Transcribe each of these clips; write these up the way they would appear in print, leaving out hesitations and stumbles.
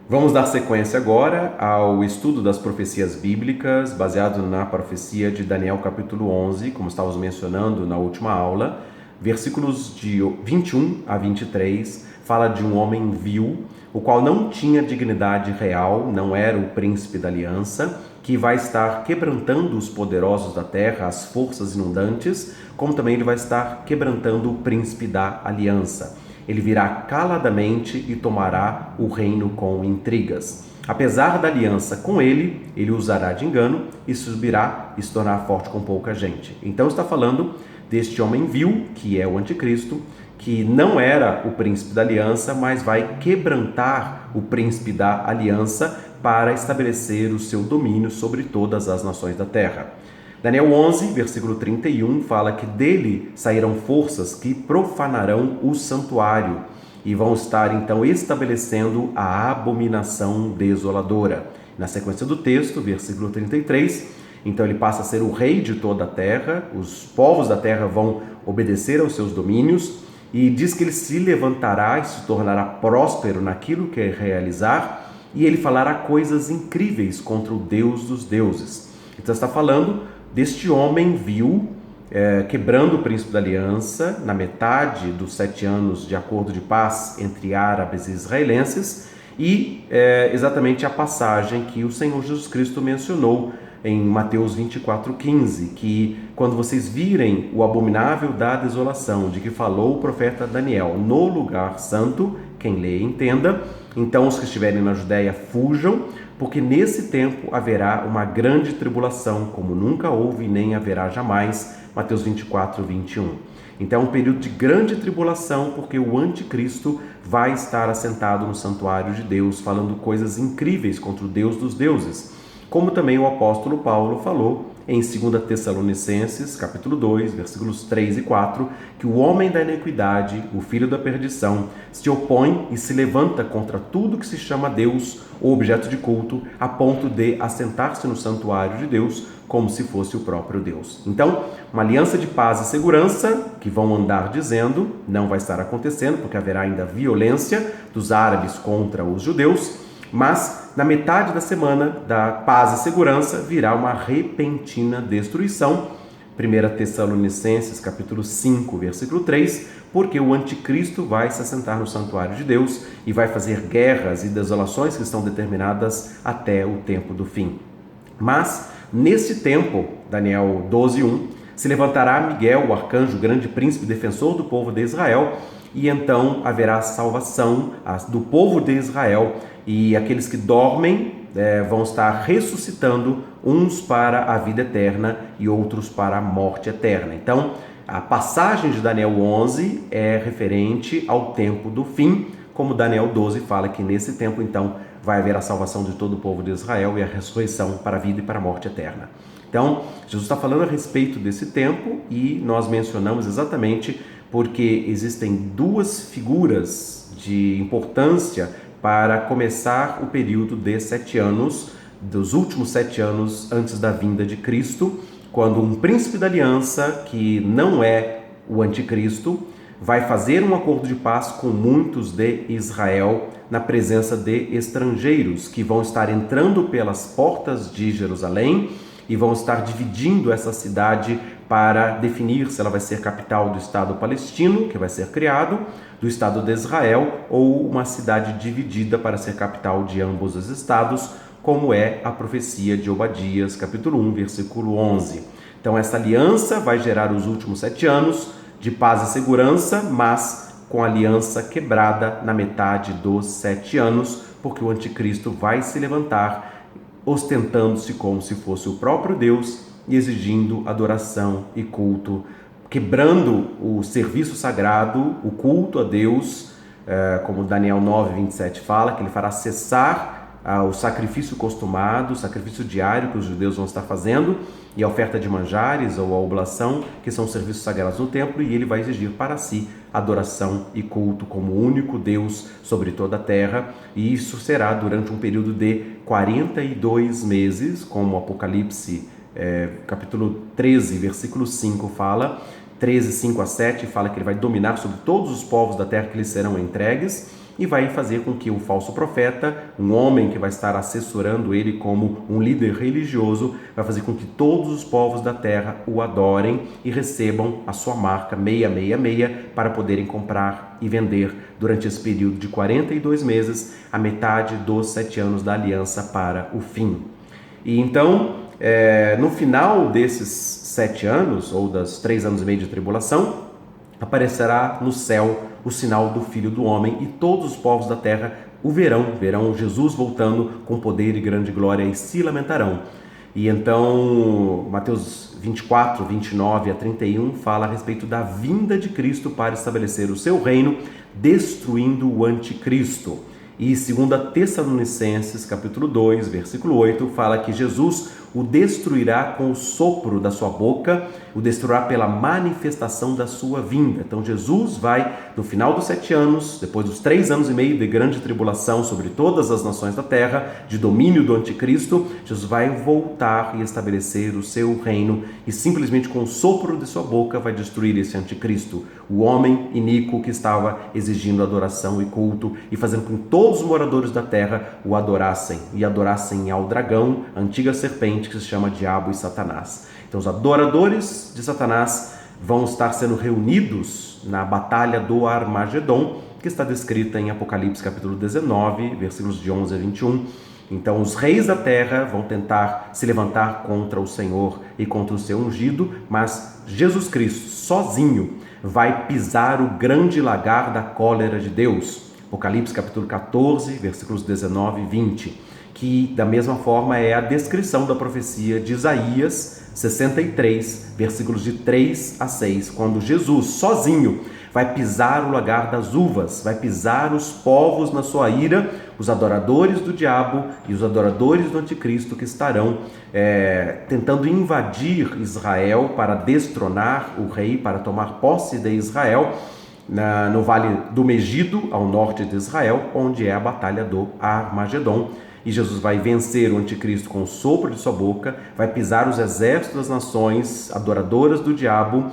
Vamos dar sequência agora ao estudo das profecias bíblicas, baseado na profecia de Daniel capítulo 11, como estávamos mencionando na última aula. Versículos de 21 a 23 fala de um homem vil, o qual não tinha dignidade real, não era o príncipe da aliança, que vai estar quebrantando os poderosos da terra, as forças inundantes, como também ele vai estar quebrantando o príncipe da aliança. Ele virá caladamente e tomará o reino com intrigas. Apesar da aliança com ele, ele usará de engano e subirá e se tornará forte com pouca gente. Então está falando deste homem vil, que é o anticristo, que não era o príncipe da aliança, mas vai quebrantar o príncipe da aliança para estabelecer o seu domínio sobre todas as nações da terra. Daniel 11, versículo 31, fala que dele sairão forças que profanarão o santuário e vão estar então estabelecendo a abominação desoladora. Na sequência do texto, versículo 33, então ele passa a ser o rei de toda a terra, os povos da terra vão obedecer aos seus domínios e diz que ele se levantará e se tornará próspero naquilo que realizar e ele falará coisas incríveis contra o Deus dos deuses. Então está falando deste homem vil, quebrando o príncipe da aliança, na metade dos 7 anos de acordo de paz entre árabes e israelenses, e exatamente a passagem que o Senhor Jesus Cristo mencionou em Mateus 24:15, que quando vocês virem o abominável da desolação, de que falou o profeta Daniel, no lugar santo, quem lê entenda, então os que estiverem na Judéia fujam, porque nesse tempo haverá uma grande tribulação, como nunca houve nem haverá jamais. Mateus 24:21. Então é um período de grande tribulação, porque o anticristo vai estar assentado no santuário de Deus, falando coisas incríveis contra o Deus dos deuses. Como também o apóstolo Paulo falou em 2 Tessalonicenses, capítulo 2, versículos 3 e 4, que o homem da iniquidade, o filho da perdição, se opõe e se levanta contra tudo que se chama Deus ou objeto de culto, a ponto de assentar-se no santuário de Deus como se fosse o próprio Deus. Então, uma aliança de paz e segurança, que vão andar dizendo, não vai estar acontecendo, porque haverá ainda violência dos árabes contra os judeus, mas na metade da semana da paz e segurança virá uma repentina destruição. 1 Tessalonicenses capítulo 5, versículo 3, porque o anticristo vai se assentar no santuário de Deus e vai fazer guerras e desolações que estão determinadas até o tempo do fim. Mas nesse tempo, Daniel 12:1, se levantará Miguel, o arcanjo, grande príncipe, defensor do povo de Israel, e então haverá salvação do povo de Israel, e aqueles que dormem vão estar ressuscitando, uns para a vida eterna e outros para a morte eterna. Então, a passagem de Daniel 11 é referente ao tempo do fim, como Daniel 12 fala que nesse tempo, então, vai haver a salvação de todo o povo de Israel e a ressurreição para a vida e para a morte eterna. Então, Jesus está falando a respeito desse tempo e nós mencionamos exatamente porque existem duas figuras de importância para começar o período de 7 anos, dos últimos 7 anos antes da vinda de Cristo, quando um príncipe da aliança, que não é o anticristo, vai fazer um acordo de paz com muitos de Israel na presença de estrangeiros que vão estar entrando pelas portas de Jerusalém e vão estar dividindo essa cidade para definir se ela vai ser capital do Estado palestino, que vai ser criado, do Estado de Israel, ou uma cidade dividida para ser capital de ambos os estados, como é a profecia de Obadias, capítulo 1, versículo 11. Então essa aliança vai gerar os últimos 7 anos de paz e segurança, mas com a aliança quebrada na metade dos 7 anos, porque o anticristo vai se levantar ostentando-se como se fosse o próprio Deus e exigindo adoração e culto, quebrando o serviço sagrado, o culto a Deus, como Daniel 9:27 fala, que ele fará cessar o sacrifício costumado, o sacrifício diário que os judeus vão estar fazendo, e a oferta de manjares ou a oblação, que são serviços sagrados no templo, e ele vai exigir para si adoração e culto como único Deus sobre toda a terra, e isso será durante um período de 42 meses, como o Apocalipse capítulo 13, versículo 5 fala, 13, 5 a 7 fala que ele vai dominar sobre todos os povos da terra que lhes serão entregues, e vai fazer com que o falso profeta, um homem que vai estar assessorando ele como um líder religioso, vai fazer com que todos os povos da terra o adorem e recebam a sua marca 666 para poderem comprar e vender durante esse período de 42 meses, a metade dos 7 anos da aliança para o fim. E então, no final desses 7 anos, ou das 3 anos e meio de tribulação, aparecerá no céu o sinal do Filho do Homem, e todos os povos da terra o verão Jesus voltando com poder e grande glória, e se lamentarão. E então, Mateus 24, 29 a 31 fala a respeito da vinda de Cristo para estabelecer o seu reino, destruindo o anticristo. E 2 Tessalonicenses, capítulo 2, versículo 8, fala que Jesus o destruirá com o sopro da sua boca, o destruirá pela manifestação da sua vinda. Então Jesus vai, no final dos 7 anos, depois dos 3 anos e meio de grande tribulação sobre todas as nações da terra, de domínio do anticristo, Jesus vai voltar e estabelecer o seu reino, e simplesmente com o sopro de sua boca vai destruir esse anticristo, o homem iníquo que estava exigindo adoração e culto, e fazendo com que todos os moradores da terra o adorassem, e adorassem ao dragão, a antiga serpente, que se chama Diabo e Satanás. Então os adoradores de Satanás vão estar sendo reunidos na batalha do Armagedon, que está descrita em Apocalipse capítulo 19, versículos de 11 a 21. Então os reis da terra vão tentar se levantar contra o Senhor e contra o seu ungido, mas Jesus Cristo sozinho vai pisar o grande lagar da cólera de Deus. Apocalipse capítulo 14, versículos 19 e 20. Que da mesma forma é a descrição da profecia de Isaías 63, versículos de 3 a 6, quando Jesus sozinho vai pisar o lagar das uvas, vai pisar os povos na sua ira, os adoradores do diabo e os adoradores do anticristo, que estarão tentando invadir Israel para destronar o rei, para tomar posse de Israel, no vale do Megido, ao norte de Israel, onde é a batalha do Armagedon. E Jesus vai vencer o anticristo com o sopro de sua boca, vai pisar os exércitos das nações adoradoras do diabo,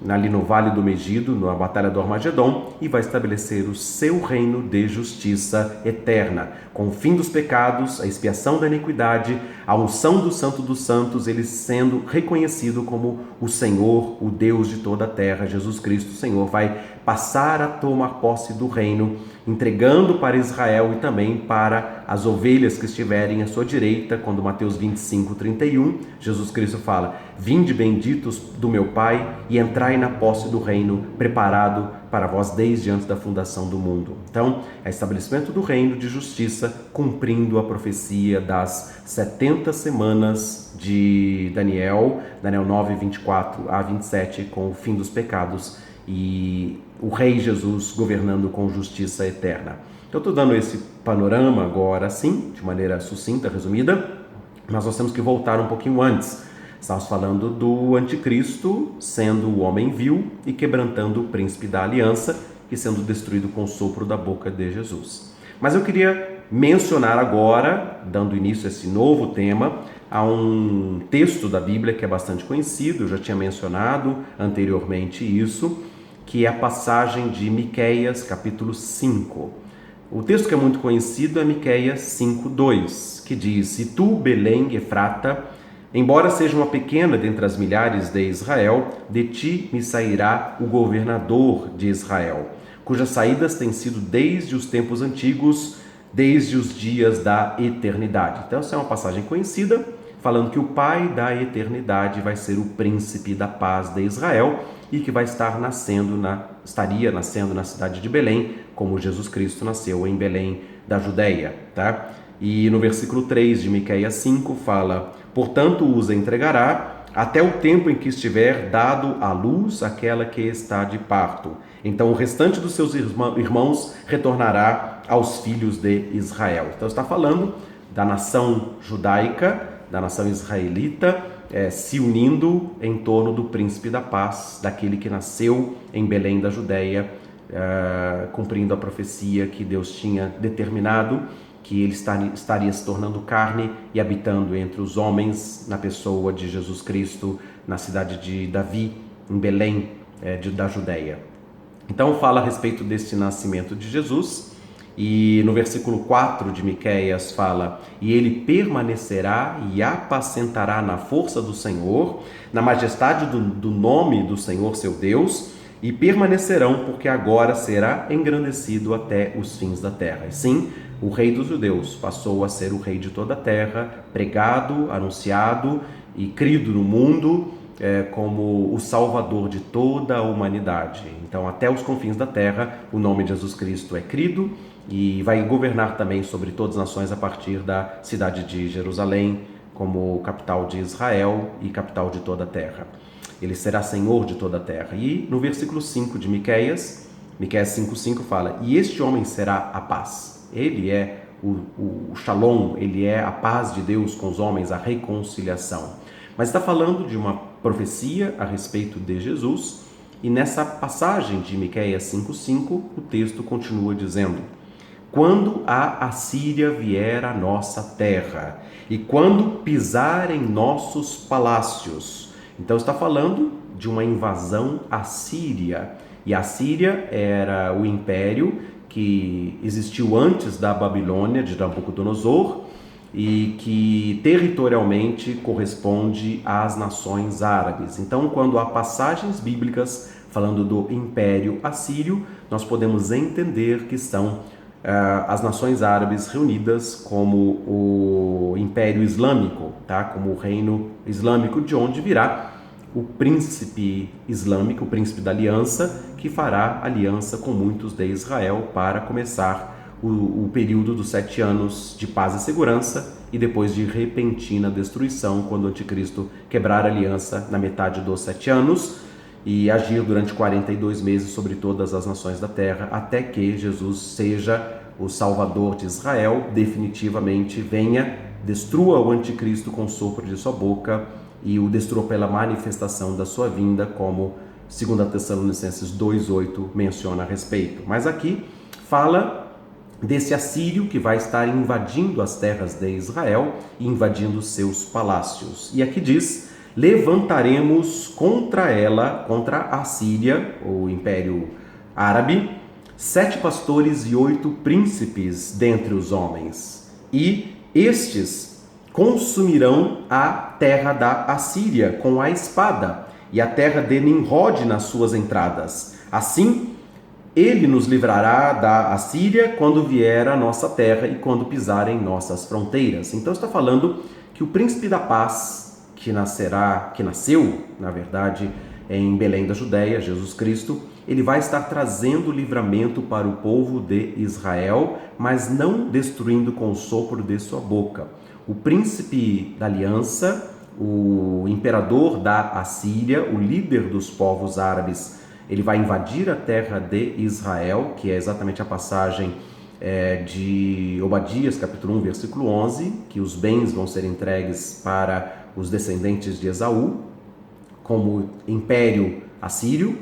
ali no Vale do Megido, na Batalha do Armagedon, e vai estabelecer o seu reino de justiça eterna, com o fim dos pecados, a expiação da iniquidade, a unção do Santo dos Santos, ele sendo reconhecido como o Senhor, o Deus de toda a terra. Jesus Cristo, o Senhor, vai passar a tomar posse do reino, entregando para Israel e também para as ovelhas que estiverem à sua direita, quando Mateus 25, 31, Jesus Cristo fala: vinde benditos do meu Pai e entrai na posse do reino preparado para vós desde antes da fundação do mundo. Então, é estabelecimento do reino de justiça, cumprindo a profecia das 70 semanas de Daniel 9, 24 a 27, com o fim dos pecados e o Rei Jesus governando com justiça eterna. Então, estou dando esse panorama agora, sim, de maneira sucinta, resumida, mas nós temos que voltar um pouquinho antes. Estamos falando do anticristo sendo o homem vil e quebrantando o príncipe da aliança e sendo destruído com o sopro da boca de Jesus. Mas eu queria mencionar agora, dando início a esse novo tema, a um texto da Bíblia que é bastante conhecido, eu já tinha mencionado anteriormente isso, que é a passagem de Miqueias, capítulo 5. O texto que é muito conhecido é Miqueias 5:2, que diz: E tu, Belém, Efrata, embora seja uma pequena dentre as milhares de Israel, de ti me sairá o governador de Israel, cujas saídas têm sido desde os tempos antigos, desde os dias da eternidade. Então, essa é uma passagem conhecida, falando que o Pai da eternidade vai ser o príncipe da paz de Israel e que vai estaria nascendo na cidade de Belém, como Jesus Cristo nasceu em Belém da Judéia, tá? E no versículo 3 de Miqueias 5 fala: portanto os entregará até o tempo em que estiver dado à luz aquela que está de parto. Então o restante dos seus irmãos retornará aos filhos de Israel. Então está falando da nação judaica, da nação israelita, se unindo em torno do príncipe da paz, daquele que nasceu em Belém da Judéia, cumprindo a profecia que Deus tinha determinado, que ele estaria se tornando carne e habitando entre os homens na pessoa de Jesus Cristo, na cidade de Davi, em Belém da Judéia. Então fala a respeito desse nascimento de Jesus E no versículo 4 de Miqueias fala: e ele permanecerá e apacentará na força do Senhor, na majestade do nome do Senhor seu Deus, e permanecerão, porque agora será engrandecido até os fins da terra. E sim, o rei dos judeus passou a ser o rei de toda a terra, pregado, anunciado e crido no mundo como o salvador de toda a humanidade. Então, até os confins da terra, o nome de Jesus Cristo é crido e vai governar também sobre todas as nações a partir da cidade de Jerusalém, como capital de Israel e capital de toda a terra. Ele será senhor de toda a terra. E no versículo 5 de Miqueias 5,5 fala: e este homem será a paz. Ele é o shalom, ele é a paz de Deus com os homens, a reconciliação. Mas está falando de uma profecia a respeito de Jesus, e nessa passagem de Miqueias 5,5 o texto continua dizendo: quando a Assíria vier à nossa terra, e quando pisar em nossos palácios. Então está falando de uma invasão assíria. E a Síria era o império que existiu antes da Babilônia, de Nabucodonosor, e que territorialmente corresponde às nações árabes. Então, quando há passagens bíblicas falando do Império Assírio, nós podemos entender que são as nações árabes reunidas como o Império Islâmico, tá? Como o Reino Islâmico, de onde virá o príncipe islâmico, o príncipe da aliança, que fará aliança com muitos de Israel para começar o período dos 7 anos de paz e segurança e depois de repentina destruição, quando o anticristo quebrar a aliança na metade dos 7 anos e agir durante 42 meses sobre todas as nações da terra, até que Jesus seja o Salvador de Israel, definitivamente venha, destrua o anticristo com o sopro de sua boca e o destrua pela manifestação da sua vinda, como 2 Tessalonicenses 2,8 menciona a respeito. Mas aqui fala desse assírio que vai estar invadindo as terras de Israel e invadindo seus palácios. E aqui diz: levantaremos contra ela, contra a Síria, o Império Árabe, 7 pastores e 8 príncipes dentre os homens, e estes consumirão a terra da Assíria com a espada, e a terra de Nimrod nas suas entradas. Assim, ele nos livrará da Assíria quando vier à nossa terra e quando pisar em nossas fronteiras. Então está falando que o príncipe da paz, que nasceu, na verdade, em Belém da Judéia, Jesus Cristo, ele vai estar trazendo livramento para o povo de Israel, mas não destruindo com o sopro de sua boca. O príncipe da aliança, o imperador da Assíria, o líder dos povos árabes, ele vai invadir a terra de Israel, que é exatamente a passagem de Obadias, capítulo 1, versículo 11, que os bens vão ser entregues para os descendentes de Esaú, como império assírio,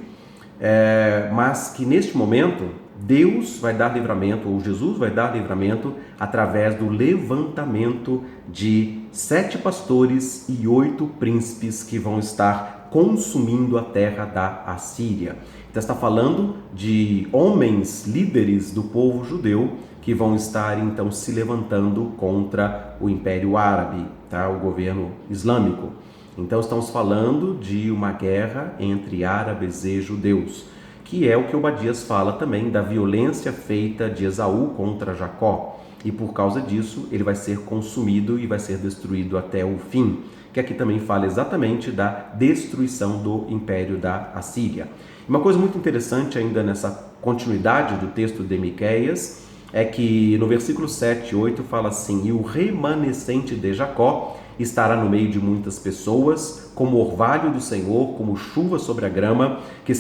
mas que neste momento Deus vai dar livramento, ou Jesus vai dar livramento através do levantamento de 7 pastores e 8 príncipes que vão estar consumindo a terra da Assíria. Então está falando de homens líderes do povo judeu que vão estar então se levantando contra o Império Árabe, tá? O governo islâmico. Então estamos falando de uma guerra entre árabes e judeus, que é o que Obadias fala também da violência feita de Esaú contra Jacó. E por causa disso, ele vai ser consumido e vai ser destruído até o fim. Que aqui também fala exatamente da destruição do Império da Assíria. Uma coisa muito interessante ainda nessa continuidade do texto de Miqueias é que no versículo 7 e 8 fala assim: e o remanescente de Jacó estará no meio de muitas pessoas, como orvalho do Senhor, como chuva sobre a grama, que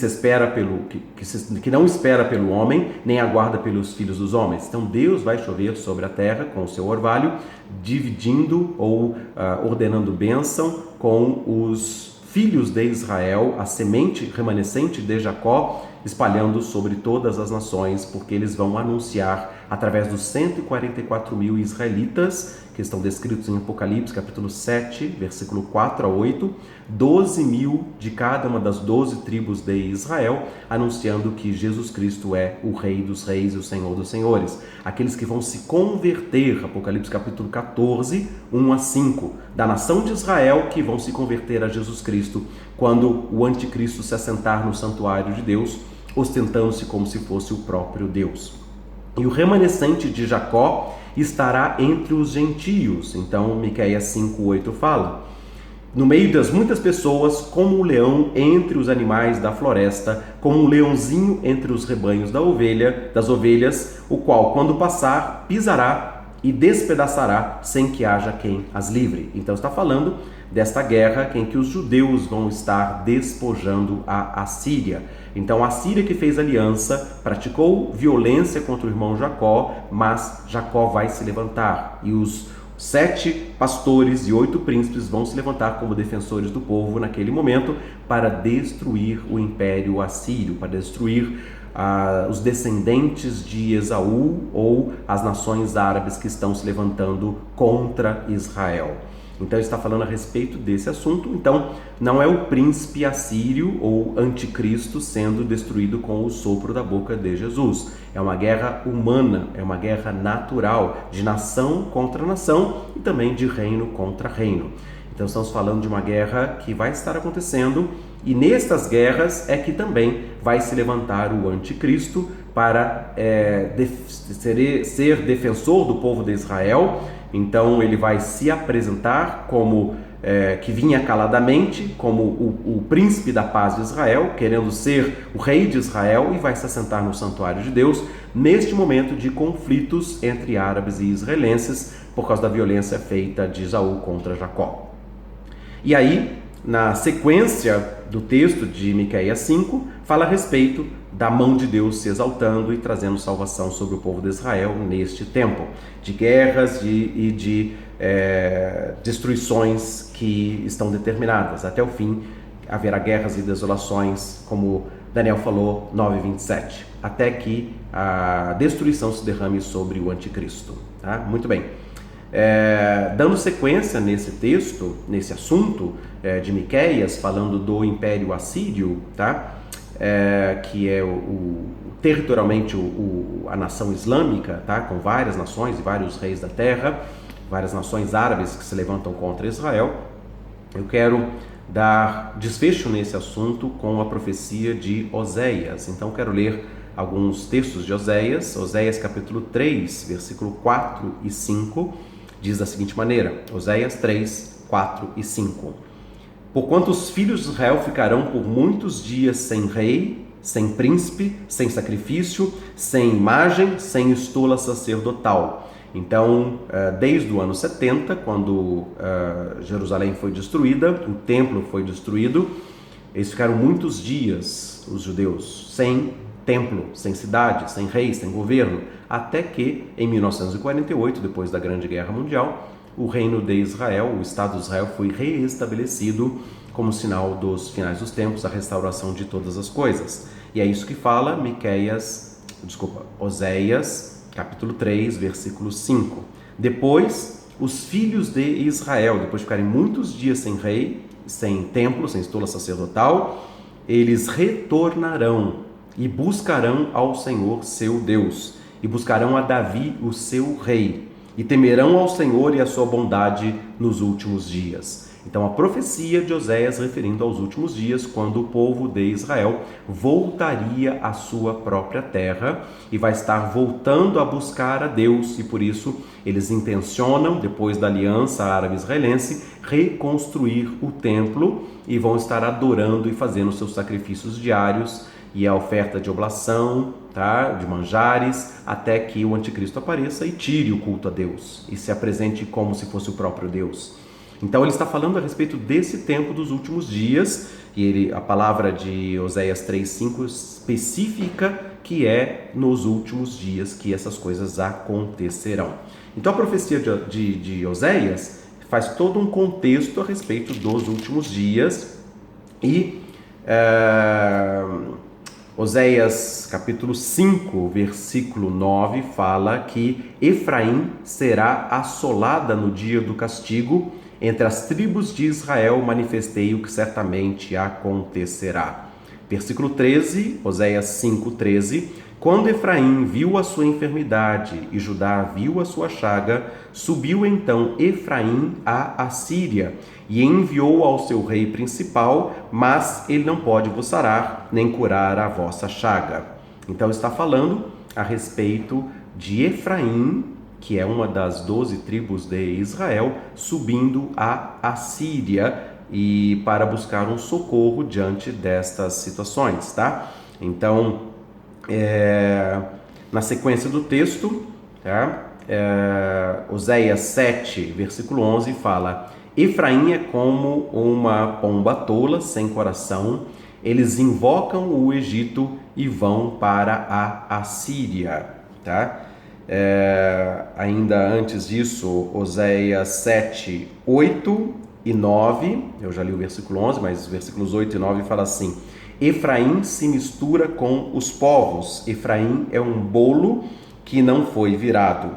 não espera pelo homem, nem aguarda pelos filhos dos homens. Então Deus vai chover sobre a terra com o seu orvalho, dividindo ou ordenando bênção com os filhos de Israel, a semente remanescente de Jacó, espalhando sobre todas as nações, porque eles vão anunciar através dos 144 mil israelitas, que estão descritos em Apocalipse, capítulo 7, versículo 4 a 8, 12 mil de cada uma das 12 tribos de Israel, anunciando que Jesus Cristo é o Rei dos Reis e o Senhor dos Senhores. Aqueles que vão se converter, Apocalipse capítulo 14, 1 a 5, da nação de Israel, que vão se converter a Jesus Cristo, quando o anticristo se assentar no santuário de Deus, ostentando-se como se fosse o próprio Deus. E o remanescente de Jacó estará entre os gentios. Então, Miqueias 5:8 fala: no meio das muitas pessoas, como um leão entre os animais da floresta, como um leãozinho entre os rebanhos das ovelhas, o qual, quando passar, pisará e despedaçará, sem que haja quem as livre. Então está falando desta guerra em que os judeus vão estar despojando a Assíria. Então a Síria, que fez aliança, praticou violência contra o irmão Jacó, mas Jacó vai se levantar, e os 7 pastores e 8 príncipes vão se levantar como defensores do povo naquele momento para destruir o império assírio, para destruir os descendentes de Esaú ou as nações árabes que estão se levantando contra Israel. Então ele está falando a respeito desse assunto. Então não é o príncipe assírio ou anticristo sendo destruído com o sopro da boca de Jesus. É uma guerra humana, é uma guerra natural, de nação contra nação e também de reino contra reino. Então estamos falando de uma guerra que vai estar acontecendo, e nestas guerras é que também vai se levantar o anticristo para ser defensor do povo de Israel. Então ele vai se apresentar como que vinha caladamente, como o príncipe da paz de Israel, querendo ser o rei de Israel, e vai se assentar no santuário de Deus neste momento de conflitos entre árabes e israelenses por causa da violência feita de Esaú contra Jacó. E aí, na sequência do texto de Miqueias 5, fala a respeito da mão de Deus se exaltando e trazendo salvação sobre o povo de Israel neste tempo de guerras e de destruições que estão determinadas. Até o fim haverá guerras e desolações, como Daniel falou, 9:27, até que a destruição se derrame sobre o anticristo. Tá? Muito bem. Dando sequência nesse texto, nesse assunto de Miqueias, falando do Império Assírio, tá? Que é territorialmente a nação islâmica, tá? Com várias nações e vários reis da terra, várias nações árabes que se levantam contra Israel. Eu quero dar desfecho nesse assunto com a profecia de Oséias. Então quero ler alguns textos de Oséias. Oséias capítulo 3, versículo 4 e 5, diz da seguinte maneira: Oséias 3, 4 e 5. Porquanto os filhos de Israel ficarão por muitos dias sem rei, sem príncipe, sem sacrifício, sem imagem, sem estola sacerdotal. Então, desde o ano 70, quando Jerusalém foi destruída, o templo foi destruído, eles ficaram muitos dias, os judeus, sem templo, sem cidade, sem rei, sem governo, até que, em 1948, depois da Grande Guerra Mundial, o reino de Israel, o Estado de Israel, foi reestabelecido como sinal dos finais dos tempos, a restauração de todas as coisas. E é isso que fala Oséias, capítulo 3, versículo 5. Depois, os filhos de Israel, depois de ficarem muitos dias sem rei, sem templo, sem estola sacerdotal, eles retornarão e buscarão ao Senhor seu Deus, e buscarão a Davi, o seu rei, e temerão ao Senhor e a sua bondade nos últimos dias. Então a profecia de Oséias referindo aos últimos dias, quando o povo de Israel voltaria à sua própria terra e vai estar voltando a buscar a Deus, e por isso eles intencionam, depois da aliança árabe-israelense, reconstruir o templo e vão estar adorando e fazendo seus sacrifícios diários e a oferta de oblação, tá? De manjares, até que o anticristo apareça e tire o culto a Deus e se apresente como se fosse o próprio Deus. Então ele está falando a respeito desse tempo dos últimos dias, e a palavra de Oséias 3:5 especifica que é nos últimos dias que essas coisas acontecerão. Então a profecia de Oséias faz todo um contexto a respeito dos últimos dias, e Oséias capítulo 5, versículo 9, fala que Efraim será assolada no dia do castigo. Entre as tribos de Israel manifestei o que certamente acontecerá. Versículo 13, Oséias 5, 13. Quando Efraim viu a sua enfermidade e Judá viu a sua chaga, subiu então Efraim à Assíria e enviou ao seu rei principal, mas ele não pode vos sarar, nem curar a vossa chaga. Então está falando a respeito de Efraim, que é uma das 12 tribos de Israel, subindo à Assíria e para buscar um socorro diante destas situações, tá? Então, na sequência do texto, tá? Oséias 7, versículo 11 fala: Efraim é como uma pomba tola sem coração, eles invocam o Egito e vão para a Assíria, tá? Ainda antes disso, Oséias 7, 8 e 9, eu já li o versículo 11, mas os versículos 8 e 9 fala assim: Efraim se mistura com os povos, Efraim é um bolo que não foi virado.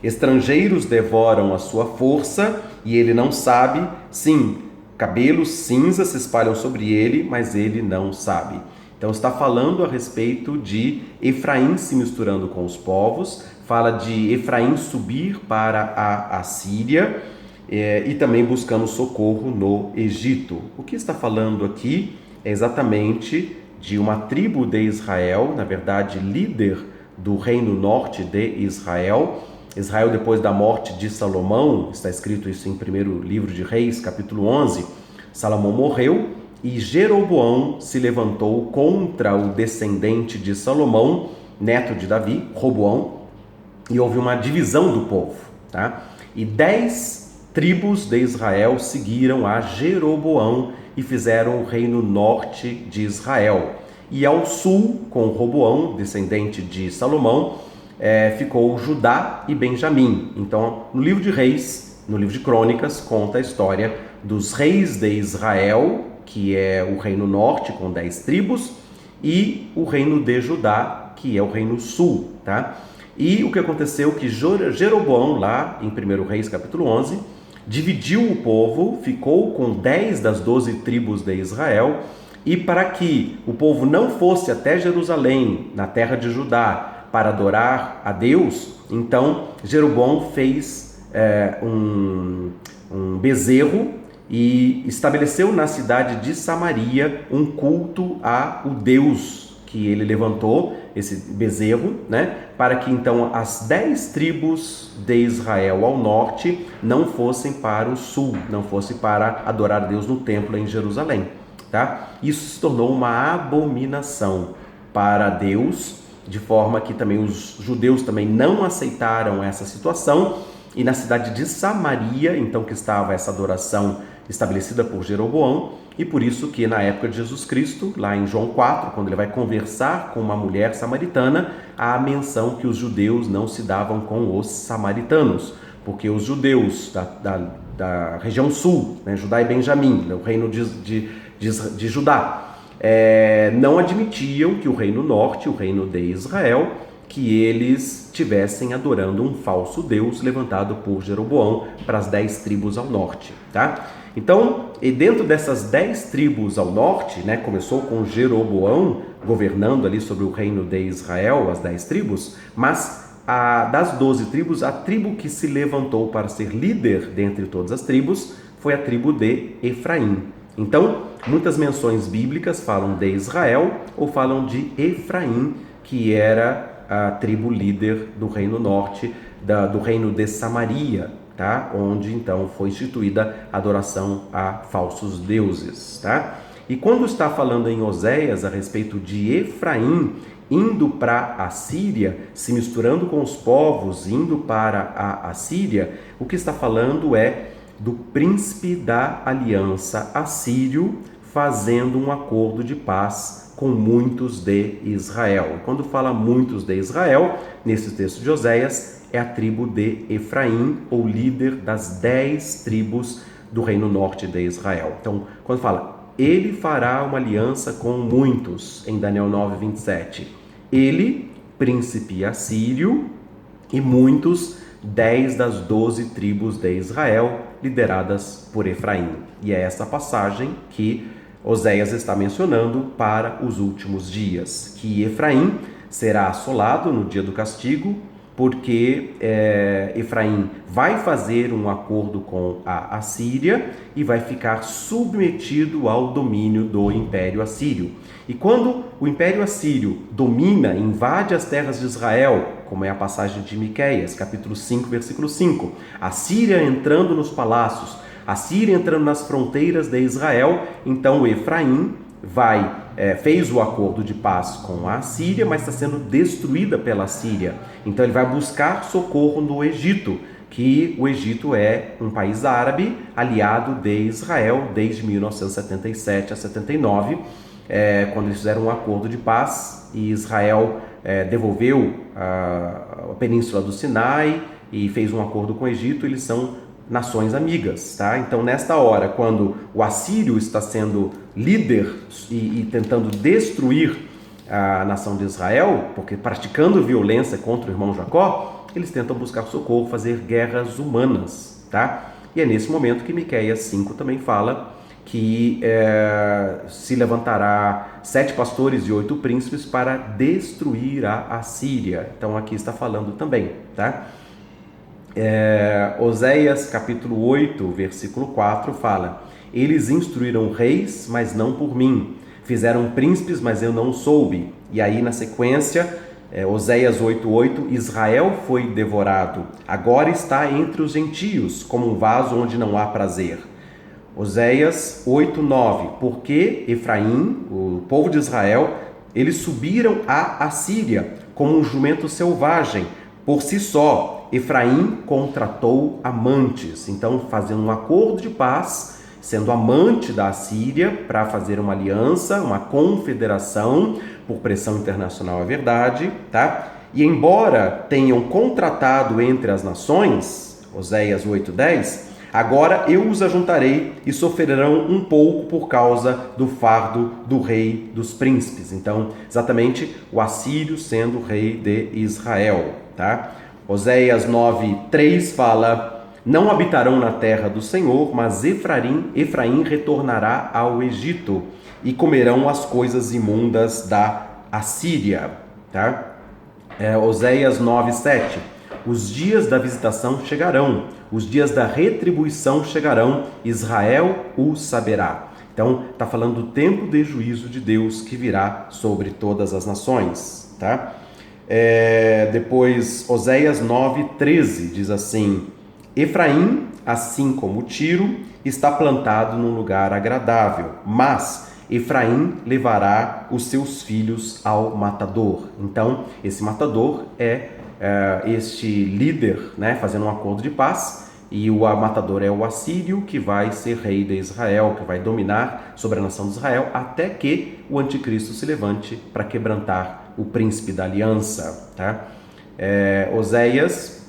Estrangeiros devoram a sua força e ele não sabe. Sim, cabelos cinza se espalham sobre ele, mas ele não sabe. Então está falando a respeito de Efraim se misturando com os povos, fala de Efraim subir para a Assíria e também buscando socorro no Egito. O que está falando aqui é exatamente de uma tribo de Israel, na verdade líder do reino norte de Israel. Israel, depois da morte de Salomão, está escrito isso em 1º livro de Reis, capítulo 11, Salomão morreu e Jeroboão se levantou contra o descendente de Salomão, neto de Davi, Roboão, e houve uma divisão do povo, tá? E 10 tribos de Israel seguiram a Jeroboão e fizeram o reino norte de Israel. E ao sul, com Roboão, descendente de Salomão, ficou Judá e Benjamim. Então, no livro de Reis, no livro de Crônicas, conta a história dos reis de Israel, que é o reino norte com 10 tribos, e o reino de Judá, que é o reino sul, tá? E o que aconteceu que Jeroboão, lá em 1 Reis capítulo 11, dividiu o povo, ficou com 10 das 12 tribos de Israel, e para que o povo não fosse até Jerusalém, na terra de Judá, para adorar a Deus, então Jeroboão fez um bezerro e estabeleceu na cidade de Samaria um culto ao Deus que ele levantou, esse bezerro, né, para que então as 10 tribos de Israel ao norte não fossem para o sul, não fossem para adorar a Deus no templo em Jerusalém, tá? Isso se tornou uma abominação para Deus, de forma que também os judeus também não aceitaram essa situação, e na cidade de Samaria, então, que estava essa adoração estabelecida por Jeroboão, e por isso que na época de Jesus Cristo, lá em João 4, quando ele vai conversar com uma mulher samaritana, há a menção que os judeus não se davam com os samaritanos, porque os judeus da região sul, né, Judá e Benjamim, o reino de Judá, não admitiam que o reino norte, o reino de Israel, que eles tivessem adorando um falso Deus levantado por Jeroboão para as 10 tribos ao norte, tá? Então, e dentro dessas 10 tribos ao norte, né, começou com Jeroboão governando ali sobre o reino de Israel, as 10 tribos, mas das 12 tribos, a tribo que se levantou para ser líder dentre todas as tribos foi a tribo de Efraim. Então, muitas menções bíblicas falam de Israel ou falam de Efraim, que era a tribo líder do reino norte, do reino de Samaria, tá? Onde então foi instituída a adoração a falsos deuses, tá? E quando está falando em Oséias a respeito de Efraim indo para a Síria, se misturando com os povos, indo para a Síria, o que está falando é do príncipe da aliança assírio fazendo um acordo de paz com muitos de Israel. Quando fala muitos de Israel, nesse texto de Oséias, é a tribo de Efraim, ou líder das 10 tribos do reino norte de Israel. Então, quando fala ele fará uma aliança com muitos, em Daniel 9:27. Ele, príncipe assírio, e muitos, 10 das 12 tribos de Israel, lideradas por Efraim. E é essa passagem que Oséias está mencionando para os últimos dias, que Efraim será assolado no dia do castigo, porque Efraim vai fazer um acordo com a Assíria e vai ficar submetido ao domínio do Império Assírio. E quando o Império Assírio domina, invade as terras de Israel, como é a passagem de Miqueias, capítulo 5, versículo 5, a Síria entrando nos palácios, a Síria entrando nas fronteiras de Israel, então Efraim fez o acordo de paz com a Síria, mas está sendo destruída pela Síria. Então ele vai buscar socorro no Egito, que o Egito é um país árabe aliado de Israel desde 1977 a 79, quando eles fizeram um acordo de paz e Israel devolveu a península do Sinai e fez um acordo com o Egito. Eles são nações amigas, tá? Então, nesta hora, quando o assírio está sendo líder e tentando destruir a nação de Israel, porque praticando violência contra o irmão Jacó, eles tentam buscar socorro, fazer guerras humanas, tá? E é nesse momento que Miqueias 5 também fala que se levantará 7 pastores e 8 príncipes para destruir a Assíria. Então, aqui está falando também, tá? Oséias capítulo 8, versículo 4 fala: eles instruíram reis, mas não por mim, fizeram príncipes, mas eu não soube. E aí na sequência, Oséias 8:8, Israel foi devorado, agora está entre os gentios, como um vaso onde não há prazer. Oséias 8:9, porque Efraim, o povo de Israel, eles subiram à Assíria como um jumento selvagem, por si só. Efraim contratou amantes, então fazendo um acordo de paz, sendo amante da Assíria para fazer uma aliança, uma confederação, por pressão internacional, é verdade, tá? E embora tenham contratado entre as nações, Oséias 8:10, agora eu os ajuntarei e sofrerão um pouco por causa do fardo do rei dos príncipes. Então, exatamente o assírio sendo o rei de Israel, tá? Oséias 9:3 fala: não habitarão na terra do Senhor, mas Efraim retornará ao Egito e comerão as coisas imundas da Assíria. Tá? Oséias 9:7: os dias da visitação chegarão, os dias da retribuição chegarão, Israel o saberá. Então, está falando do tempo de juízo de Deus que virá sobre todas as nações. Tá? Depois, Oséias 9:13 diz assim: Efraim, assim como Tiro, está plantado num lugar agradável, mas Efraim levará os seus filhos ao matador. Então, esse matador é este líder, né, fazendo um acordo de paz, e o matador é o assírio, que vai ser rei de Israel, que vai dominar sobre a nação de Israel, até que o anticristo se levante para quebrantar o príncipe da aliança. Tá? Oséias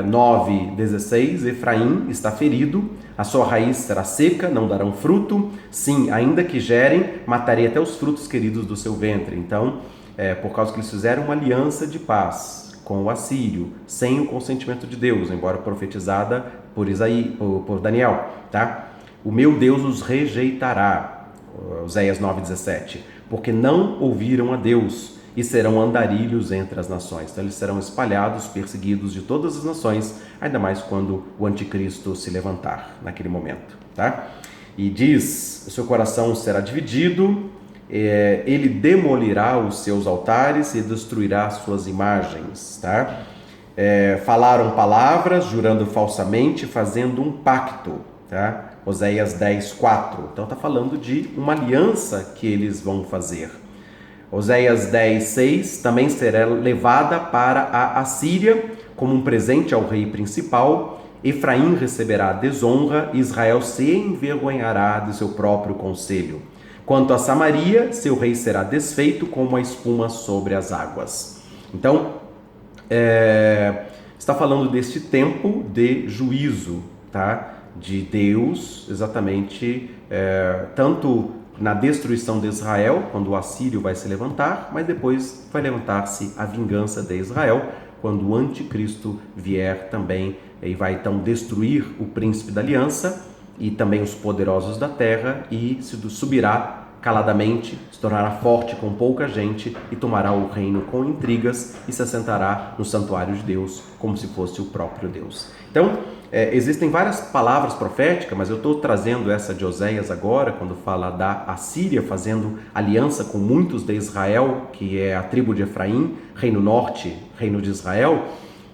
9:16, Efraim está ferido, a sua raiz será seca, não darão fruto, sim, ainda que gerem, matarei até os frutos queridos do seu ventre. Então, por causa que eles fizeram uma aliança de paz com o assírio, sem o consentimento de Deus, embora profetizada por Daniel, tá? O meu Deus os rejeitará, Oséias 9:17, porque não ouviram a Deus e serão andarilhos entre as nações. Então eles serão espalhados, perseguidos de todas as nações, ainda mais quando o anticristo se levantar naquele momento, tá? E diz: o seu coração será dividido, ele demolirá os seus altares e destruirá as suas imagens, tá? Falaram palavras, jurando falsamente, fazendo um pacto, tá? Oséias 10:4. Então está falando de uma aliança que eles vão fazer. Oséias 10:6, também será levada para a Assíria como um presente ao rei principal. Efraim receberá desonra, Israel se envergonhará de seu próprio conselho. Quanto a Samaria, seu rei será desfeito como a espuma sobre as águas. Então, está falando deste tempo de juízo, tá? de Deus, exatamente tanto na destruição de Israel, quando o assírio vai se levantar, mas depois vai levantar-se a vingança de Israel, quando o anticristo vier também e vai então destruir o príncipe da aliança e também os poderosos da terra e subirá caladamente, se tornará forte com pouca gente e tomará o reino com intrigas e se assentará no santuário de Deus como se fosse o próprio Deus. Então, existem várias palavras proféticas, mas eu estou trazendo essa de Oséias agora, quando fala da Assíria fazendo aliança com muitos de Israel, que é a tribo de Efraim, reino norte, reino de Israel,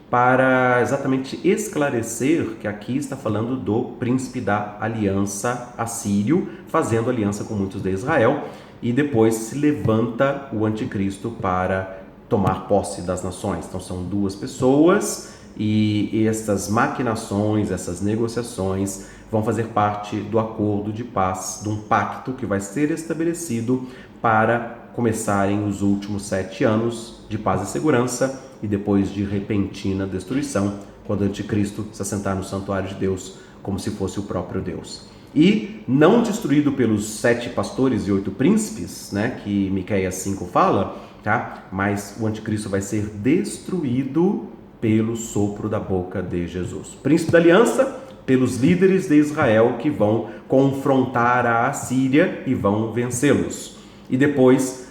para exatamente esclarecer que aqui está falando do príncipe da aliança assírio, fazendo aliança com muitos de Israel, e depois se levanta o anticristo para tomar posse das nações. Então são duas pessoas e essas maquinações, essas negociações vão fazer parte do acordo de paz, de um pacto que vai ser estabelecido para começarem os últimos 7 anos de paz e segurança e depois de repentina destruição, quando o anticristo se assentar no santuário de Deus como se fosse o próprio Deus. E não destruído pelos 7 pastores e 8 príncipes, né, que Miqueias 5 fala, tá? Mas o anticristo vai ser destruído pelo sopro da boca de Jesus. Príncipe da aliança, pelos líderes de Israel que vão confrontar a Assíria e vão vencê-los. E depois,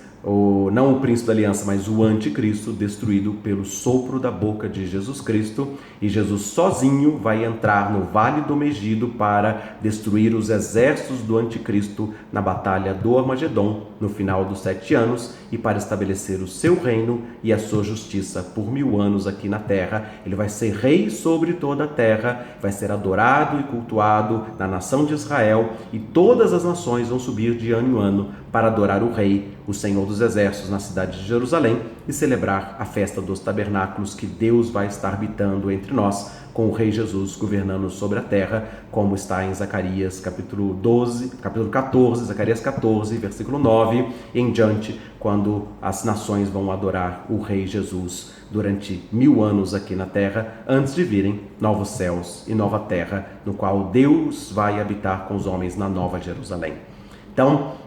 não o príncipe da aliança, mas o anticristo destruído pelo sopro da boca de Jesus Cristo, e Jesus sozinho vai entrar no Vale do Megido para destruir os exércitos do anticristo na batalha do Armagedon, no final dos 7 anos, e para estabelecer o seu reino e a sua justiça por 1000 anos aqui na terra. Ele vai ser rei sobre toda a terra, vai ser adorado e cultuado na nação de Israel, e todas as nações vão subir de ano em ano para adorar o rei, o Senhor dos Exércitos, na cidade de Jerusalém e celebrar a festa dos tabernáculos, que Deus vai estar habitando entre nós, com o rei Jesus governando sobre a terra, como está em Zacarias capítulo 14, Zacarias 14, versículo 9 em diante, quando as nações vão adorar o rei Jesus durante 1000 anos aqui na terra, antes de virem novos céus e nova terra, no qual Deus vai habitar com os homens na nova Jerusalém. Então,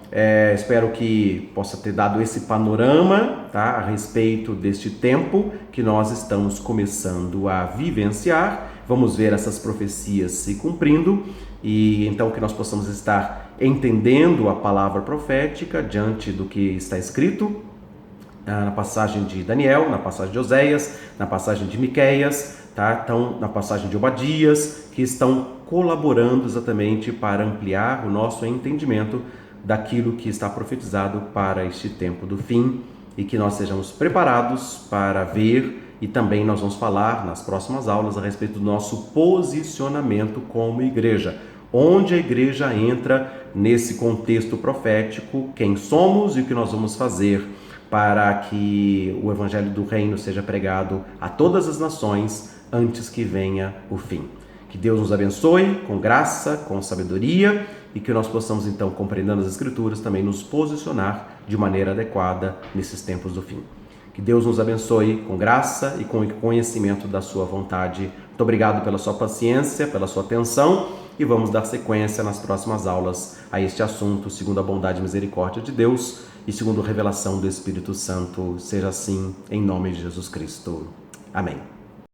espero que possa ter dado esse panorama, tá, a respeito deste tempo que nós estamos começando a vivenciar. Vamos ver essas profecias se cumprindo e então que nós possamos estar entendendo a palavra profética diante do que está escrito na passagem de Daniel, na passagem de Oséias, na passagem de Miqueias, tá? Então, na passagem de Obadias, que estão colaborando exatamente para ampliar o nosso entendimento daquilo que está profetizado para este tempo do fim, e que nós sejamos preparados para ver, e também nós vamos falar nas próximas aulas a respeito do nosso posicionamento como igreja, onde a igreja entra nesse contexto profético, quem somos e o que nós vamos fazer para que o evangelho do reino seja pregado a todas as nações antes que venha o fim. Que Deus nos abençoe com graça, com sabedoria, e que nós possamos então, compreendendo as Escrituras, também nos posicionar de maneira adequada nesses tempos do fim. Que Deus nos abençoe com graça e com conhecimento da sua vontade. Muito obrigado pela sua paciência, pela sua atenção, e vamos dar sequência nas próximas aulas a este assunto, segundo a bondade e misericórdia de Deus e segundo a revelação do Espírito Santo. Seja assim, em nome de Jesus Cristo. Amém.